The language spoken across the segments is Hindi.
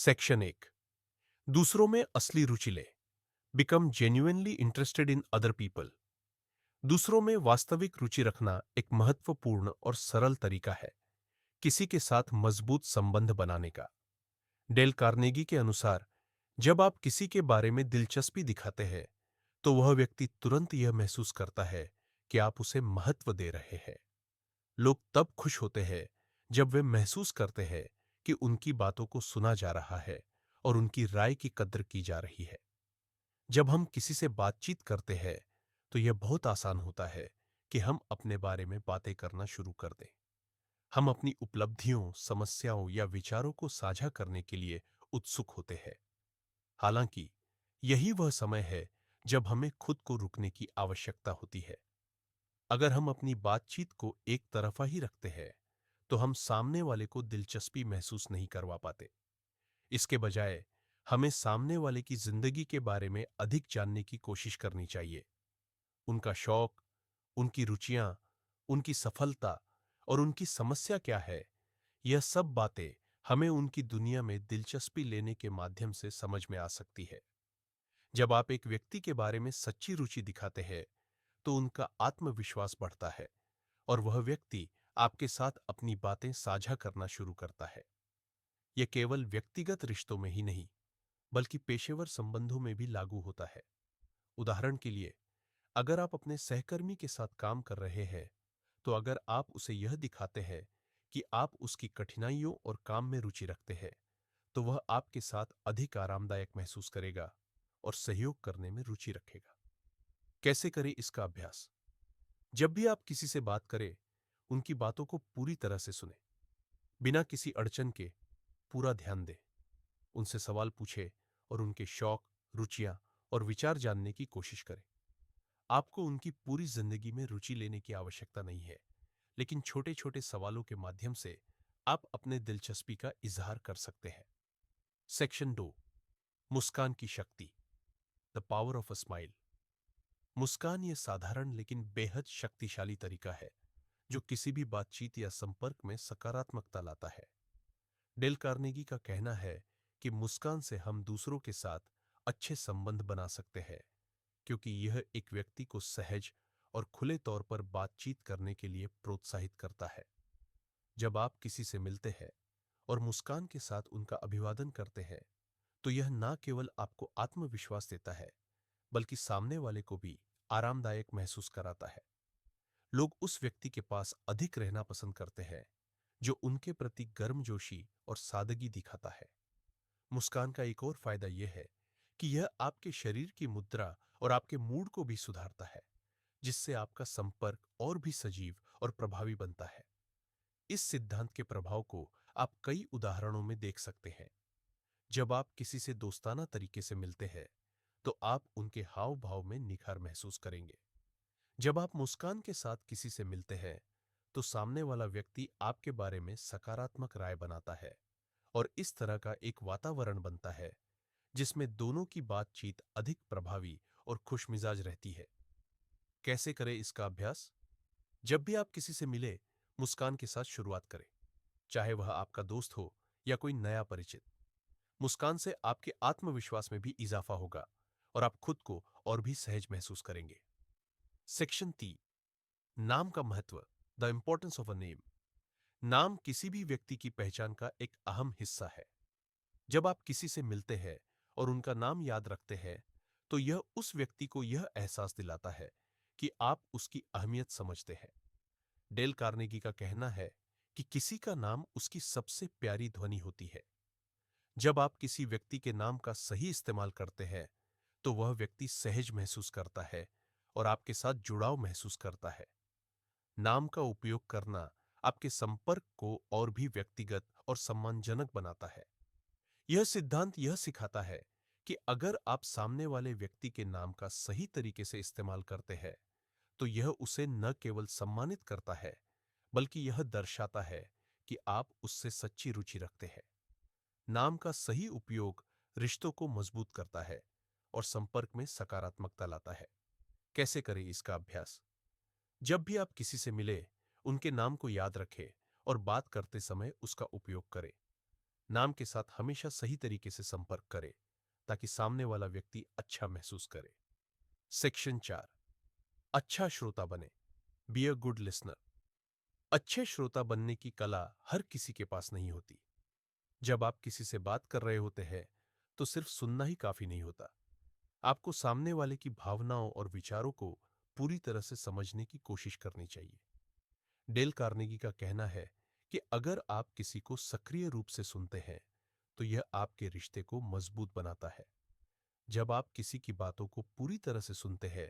सेक्शन 1। दूसरों में असली रुचि ले। Become genuinely interested in other people. दूसरों में वास्तविक रुचि रखना एक महत्वपूर्ण और सरल तरीका है किसी के साथ मजबूत संबंध बनाने का। डेल कार्नेगी के अनुसार, जब आप किसी के बारे में दिलचस्पी दिखाते हैं तो वह व्यक्ति तुरंत यह महसूस करता है कि आप उसे महत्व दे रहे हैं। लोग तब खुश होते हैं जब वे महसूस करते हैं कि उनकी बातों को सुना जा रहा है और उनकी राय की कद्र की जा रही है। जब हम किसी से बातचीत करते हैं तो यह बहुत आसान होता है कि हम अपने बारे में बातें करना शुरू कर दें। हम अपनी उपलब्धियों, समस्याओं या विचारों को साझा करने के लिए उत्सुक होते हैं। हालांकि यही वह समय है जब हमें खुद को रुकने की आवश्यकता होती है। अगर हम अपनी बातचीत को एक तरफा ही रखते हैं तो हम सामने वाले को दिलचस्पी महसूस नहीं करवा पाते। इसके बजाय हमें सामने वाले की जिंदगी के बारे में अधिक जानने की कोशिश करनी चाहिए। उनका शौक, उनकी रुचियां, उनकी सफलता और उनकी समस्या क्या है, यह सब बातें हमें उनकी दुनिया में दिलचस्पी लेने के माध्यम से समझ में आ सकती है। जब आप एक व्यक्ति के बारे में सच्ची रुचि दिखाते हैं तो उनका आत्मविश्वास बढ़ता है और वह व्यक्ति आपके साथ अपनी बातें साझा करना शुरू करता है। यह केवल व्यक्तिगत रिश्तों में ही नहीं बल्कि पेशेवर संबंधों में भी लागू होता है। उदाहरण के लिए, अगर आप अपने सहकर्मी के साथ काम कर रहे हैं तो अगर आप उसे यह दिखाते हैं कि आप उसकी कठिनाइयों और काम में रुचि रखते हैं तो वह आपके साथ अधिक आरामदायक महसूस करेगा और सहयोग करने में रुचि रखेगा। कैसे करें इसका अभ्यास? जब भी आप किसी से बात करें, उनकी बातों को पूरी तरह से सुने, बिना किसी अड़चन के पूरा ध्यान दें। उनसे सवाल पूछे और उनके शौक, रुचियां और विचार जानने की कोशिश करें। आपको उनकी पूरी जिंदगी में रुचि लेने की आवश्यकता नहीं है, लेकिन छोटे छोटे सवालों के माध्यम से आप अपने दिलचस्पी का इजहार कर सकते हैं। सेक्शन 2। मुस्कान की शक्ति। The power of a smile. मुस्कान यह साधारण लेकिन बेहद शक्तिशाली तरीका है जो किसी भी बातचीत या संपर्क में सकारात्मकता लाता है। डेल कार्नेगी का कहना है कि मुस्कान से हम दूसरों के साथ अच्छे संबंध बना सकते हैं क्योंकि यह एक व्यक्ति को सहज और खुले तौर पर बातचीत करने के लिए प्रोत्साहित करता है। जब आप किसी से मिलते हैं और मुस्कान के साथ उनका अभिवादन करते हैं तो यह न केवल आपको आत्मविश्वास देता है बल्कि सामने वाले को भी आरामदायक महसूस कराता है। लोग उस व्यक्ति के पास अधिक रहना पसंद करते हैं जो उनके प्रति गर्मजोशी और सादगी दिखाता है। मुस्कान का एक और फायदा यह है कि यह आपके शरीर की मुद्रा और आपके मूड को भी सुधारता है, जिससे आपका संपर्क और भी सजीव और प्रभावी बनता है। इस सिद्धांत के प्रभाव को आप कई उदाहरणों में देख सकते हैं। जब आप किसी से दोस्ताना तरीके से मिलते हैं तो आप उनके हाव भाव में निखार महसूस करेंगे। जब आप मुस्कान के साथ किसी से मिलते हैं तो सामने वाला व्यक्ति आपके बारे में सकारात्मक राय बनाता है और इस तरह का एक वातावरण बनता है जिसमें दोनों की बातचीत अधिक प्रभावी और खुशमिजाज रहती है। कैसे करें इसका अभ्यास? जब भी आप किसी से मिले, मुस्कान के साथ शुरुआत करें, चाहे वह आपका दोस्त हो या कोई नया परिचित। मुस्कान से आपके आत्मविश्वास में भी इजाफा होगा और आप खुद को और भी सहज महसूस करेंगे। सेक्शन 3। नाम का महत्व। The importance of a name. नाम किसी भी व्यक्ति की पहचान का एक अहम हिस्सा है। जब आप किसी से मिलते हैं और उनका नाम याद रखते हैं तो यह उस व्यक्ति को यह एहसास दिलाता है कि आप उसकी अहमियत समझते हैं। डेल कार्नेगी का कहना है कि किसी का नाम उसकी सबसे प्यारी ध्वनि होती है। जब आप किसी व्यक्ति के नाम का सही इस्तेमाल करते हैं तो वह व्यक्ति सहज महसूस करता है और आपके साथ जुड़ाव महसूस करता है। नाम का उपयोग करना आपके संपर्क को और भी व्यक्तिगत और सम्मानजनक बनाता है। यह सिद्धांत यह सिखाता है कि अगर आप सामने वाले व्यक्ति के नाम का सही तरीके से इस्तेमाल करते हैं तो यह उसे न केवल सम्मानित करता है बल्कि यह दर्शाता है कि आप उससे सच्ची रुचि रखते हैं। नाम का सही उपयोग रिश्तों को मजबूत करता है और संपर्क में सकारात्मकता लाता है। कैसे करें इसका अभ्यास? जब भी आप किसी से मिले, उनके नाम को याद रखें और बात करते समय उसका उपयोग करें। नाम के साथ हमेशा सही तरीके से संपर्क करें ताकि सामने वाला व्यक्ति अच्छा महसूस करे। सेक्शन 4, अच्छा श्रोता बने। Be a good listener. अच्छे श्रोता बनने की कला हर किसी के पास नहीं होती। जब आप किसी से बात कर रहे होते हैं तो सिर्फ सुनना ही काफी नहीं होता। आपको सामने वाले की भावनाओं और विचारों को पूरी तरह से समझने की कोशिश करनी चाहिए। डेल कार्नेगी का कहना है कि अगर आप किसी को सक्रिय रूप से सुनते हैं तो यह आपके रिश्ते को मजबूत बनाता है। जब आप किसी की बातों को पूरी तरह से सुनते हैं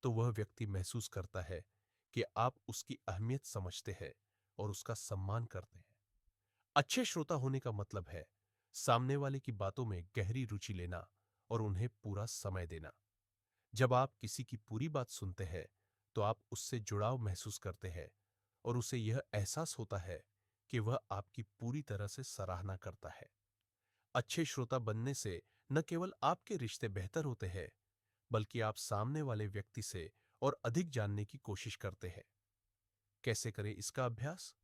तो वह व्यक्ति महसूस करता है कि आप उसकी अहमियत समझते हैं और उसका सम्मान करते हैं। अच्छे श्रोता होने का मतलब है सामने वाले की बातों में गहरी रुचि लेना और उन्हें पूरा समय देना। जब आप किसी की पूरी बात सुनते हैं तो आप उससे जुड़ाव महसूस करते हैं और उसे यह एहसास होता है कि वह आपकी पूरी तरह से सराहना करता है। अच्छे श्रोता बनने से न केवल आपके रिश्ते बेहतर होते हैं बल्कि आप सामने वाले व्यक्ति से और अधिक जानने की कोशिश करते हैं। कैसे करें इसका अभ्यास?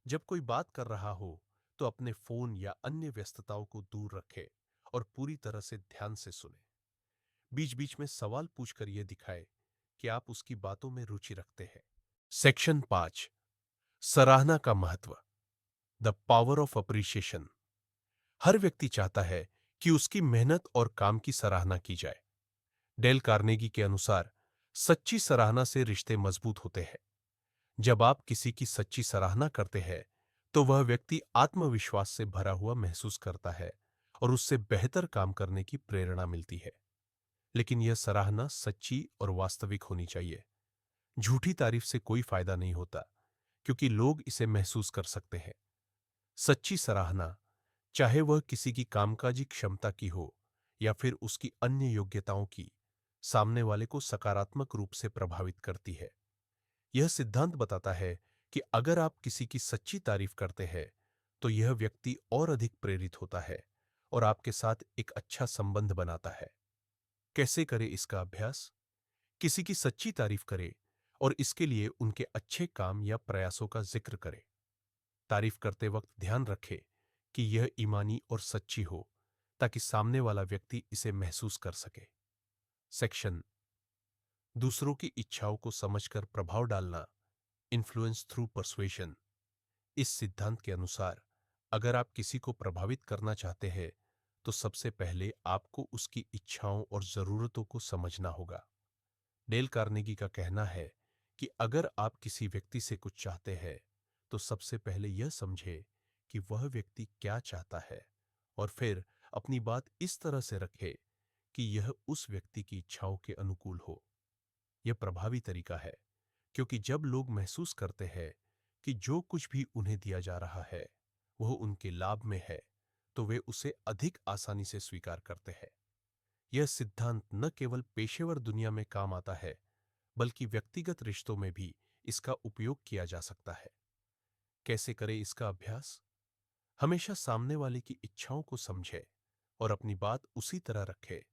जब कोई बात कर रहा हो तो अपने फोन या अन्य व्यस्तताओं को दूर रखें और पूरी तरह से ध्यान से सुने। बीच बीच में सवाल पूछकर यह दिखाए कि आप उसकी बातों में रुचि रखते हैं। सेक्शन 5, सराहना का महत्व। The power of appreciation. हर व्यक्ति चाहता है कि उसकी मेहनत और काम की सराहना की जाए। डेल कार्नेगी के अनुसार सच्ची सराहना से रिश्ते मजबूत होते हैं। जब आप किसी की सच्ची सराहना करते हैं तो वह व्यक्ति आत्मविश्वास से भरा हुआ महसूस करता है और उससे बेहतर काम करने की प्रेरणा मिलती है। लेकिन यह सराहना सच्ची और वास्तविक होनी चाहिए। झूठी तारीफ से कोई फायदा नहीं होता क्योंकि लोग इसे महसूस कर सकते हैं। सच्ची सराहना, चाहे वह किसी की कामकाजी क्षमता की हो या फिर उसकी अन्य योग्यताओं की, सामने वाले को सकारात्मक रूप से प्रभावित करती है। यह सिद्धांत बताता है कि अगर आप किसी की सच्ची तारीफ करते हैं तो यह व्यक्ति और अधिक प्रेरित होता है और आपके साथ एक अच्छा संबंध बनाता है। कैसे करें इसका अभ्यास? किसी की सच्ची तारीफ करें और इसके लिए उनके अच्छे काम या प्रयासों का जिक्र करें। तारीफ करते वक्त ध्यान रखें कि यह ईमानी और सच्ची हो ताकि सामने वाला व्यक्ति इसे महसूस कर सके। सेक्शन, दूसरों की इच्छाओं को समझकर प्रभाव डालना। Influence through persuasion. इस सिद्धांत के अनुसार अगर आप किसी को प्रभावित करना चाहते हैं तो सबसे पहले आपको उसकी इच्छाओं और जरूरतों को समझना होगा। डेल कार्नेगी का कहना है कि अगर आप किसी व्यक्ति से कुछ चाहते हैं तो सबसे पहले यह समझे कि वह व्यक्ति क्या चाहता है और फिर अपनी बात इस तरह से रखे कि यह उस व्यक्ति की इच्छाओं के अनुकूल हो। यह प्रभावी तरीका है क्योंकि जब लोग महसूस करते हैं कि जो कुछ भी उन्हें दिया जा रहा है वह उनके लाभ में है तो वे उसे अधिक आसानी से स्वीकार करते हैं। यह सिद्धांत न केवल पेशेवर दुनिया में काम आता है बल्कि व्यक्तिगत रिश्तों में भी इसका उपयोग किया जा सकता है। कैसे करें इसका अभ्यास? हमेशा सामने वाले की इच्छाओं को समझे और अपनी बात उसी तरह रखे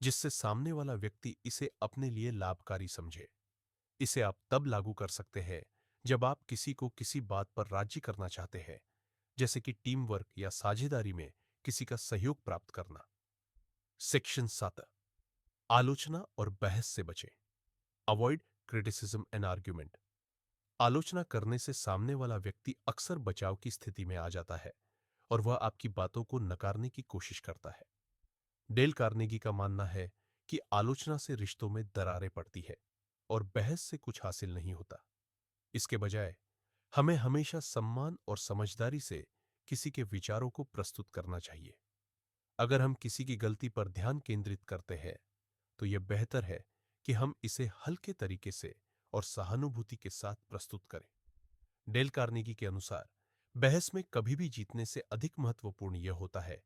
जिससे सामने वाला व्यक्ति इसे अपने लिए लाभकारी समझे। इसे आप तब लागू कर सकते हैं जब आप किसी को किसी बात पर राजी करना चाहते हैं, जैसे कि टीम वर्क या साझेदारी में किसी का सहयोग प्राप्त करना। सेक्शन 7, आलोचना और बहस से बचें। Avoid criticism and argument. आलोचना करने से सामने वाला व्यक्ति अक्सर बचाव की स्थिति में आ जाता है और वह आपकी बातों को नकारने की कोशिश करता है। डेल कार्नेगी का मानना है कि आलोचना से रिश्तों में दरारें पड़ती है और बहस से कुछ हासिल नहीं होता। इसके बजाय हमें हमेशा सम्मान और समझदारी से किसी के विचारों को प्रस्तुत करना चाहिए। अगर हम किसी की गलती पर ध्यान केंद्रित करते हैं तो यह बेहतर है कि हम इसे हल्के तरीके से और सहानुभूति के साथ प्रस्तुत करें। डेल कार्नेगी के अनुसार बहस में कभी भी जीतने से अधिक महत्वपूर्ण यह होता है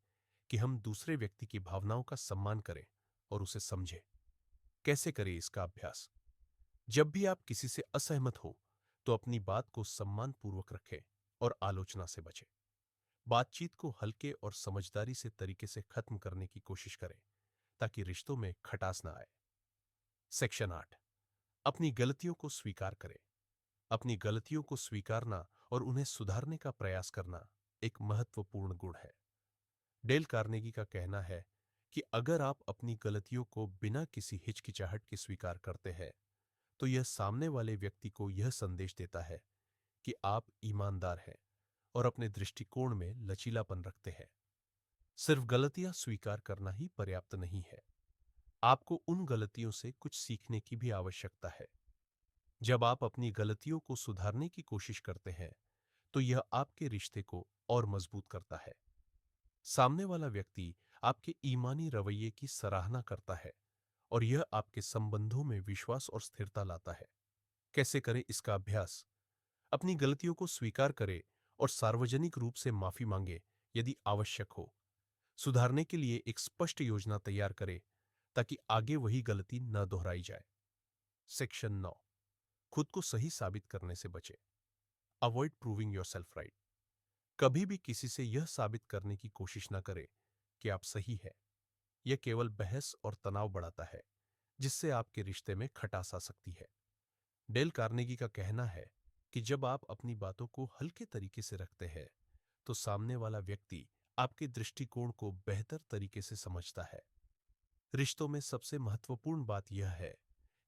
कि हम दूसरे व्यक्ति की भावनाओं का सम्मान करें और उसे समझें। कैसे करें इसका अभ्यास? जब भी आप किसी से असहमत हो तो अपनी बात को सम्मानपूर्वक रखें और आलोचना से बचें। बातचीत को हल्के और समझदारी से तरीके से खत्म करने की कोशिश करें ताकि रिश्तों में खटास ना आए। सेक्शन 8, अपनी गलतियों को स्वीकार करें। अपनी गलतियों को स्वीकारना और उन्हें सुधारने का प्रयास करना एक महत्वपूर्ण गुण है। डेल कार्नेगी का कहना है कि अगर आप अपनी गलतियों को बिना किसी हिचकिचाहट के स्वीकार करते हैं, तो यह सामने वाले व्यक्ति को यह संदेश देता है कि आप ईमानदार हैं और अपने दृष्टिकोण में लचीलापन रखते हैं। सिर्फ गलतियां स्वीकार करना ही पर्याप्त नहीं है, आपको उन गलतियों से कुछ सीखने की भी आवश्यकता है। जब आप अपनी गलतियों को सुधारने की कोशिश करते हैं, तो यह आपके रिश्ते को और मजबूत करता है। सामने वाला व्यक्ति आपके ईमानी रवैये की सराहना करता है और यह आपके संबंधों में विश्वास और स्थिरता लाता है। कैसे करें इसका अभ्यास? अपनी गलतियों को स्वीकार करें और सार्वजनिक रूप से माफी मांगे यदि आवश्यक हो। सुधारने के लिए एक स्पष्ट योजना तैयार करें ताकि आगे वही गलती न दोहराई जाए। सेक्शन 9, खुद को सही साबित करने से बचें। Avoid proving your self right. कभी भी किसी से यह साबित करने की कोशिश न करें कि आप सही हैं। यह केवल बहस और तनाव बढ़ाता है, जिससे आपके रिश्ते में खटास आ सकती है। डेल कार्नेगी का कहना है कि जब आप अपनी बातों को हल्के तरीके से रखते हैं, तो सामने वाला व्यक्ति आपके दृष्टिकोण को बेहतर तरीके से समझता है। रिश्तों में सबसे महत्वपूर्ण बात यह है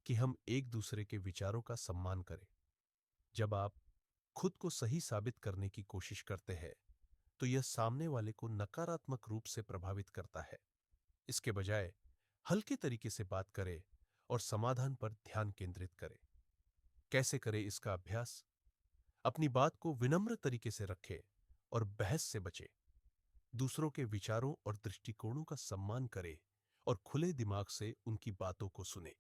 कि हम एक दूसरे के विचारों का सम्मान करें। जब आप खुद को सही साबित करने की कोशिश करते हैं, तो यह सामने वाले को नकारात्मक रूप से प्रभावित करता है। इसके बजाय हल्के तरीके से बात करें और समाधान पर ध्यान केंद्रित करें। कैसे करें इसका अभ्यास? अपनी बात को विनम्र तरीके से रखें और बहस से बचें। दूसरों के विचारों और दृष्टिकोणों का सम्मान करें और खुले दिमाग से उनकी बातों को सुने।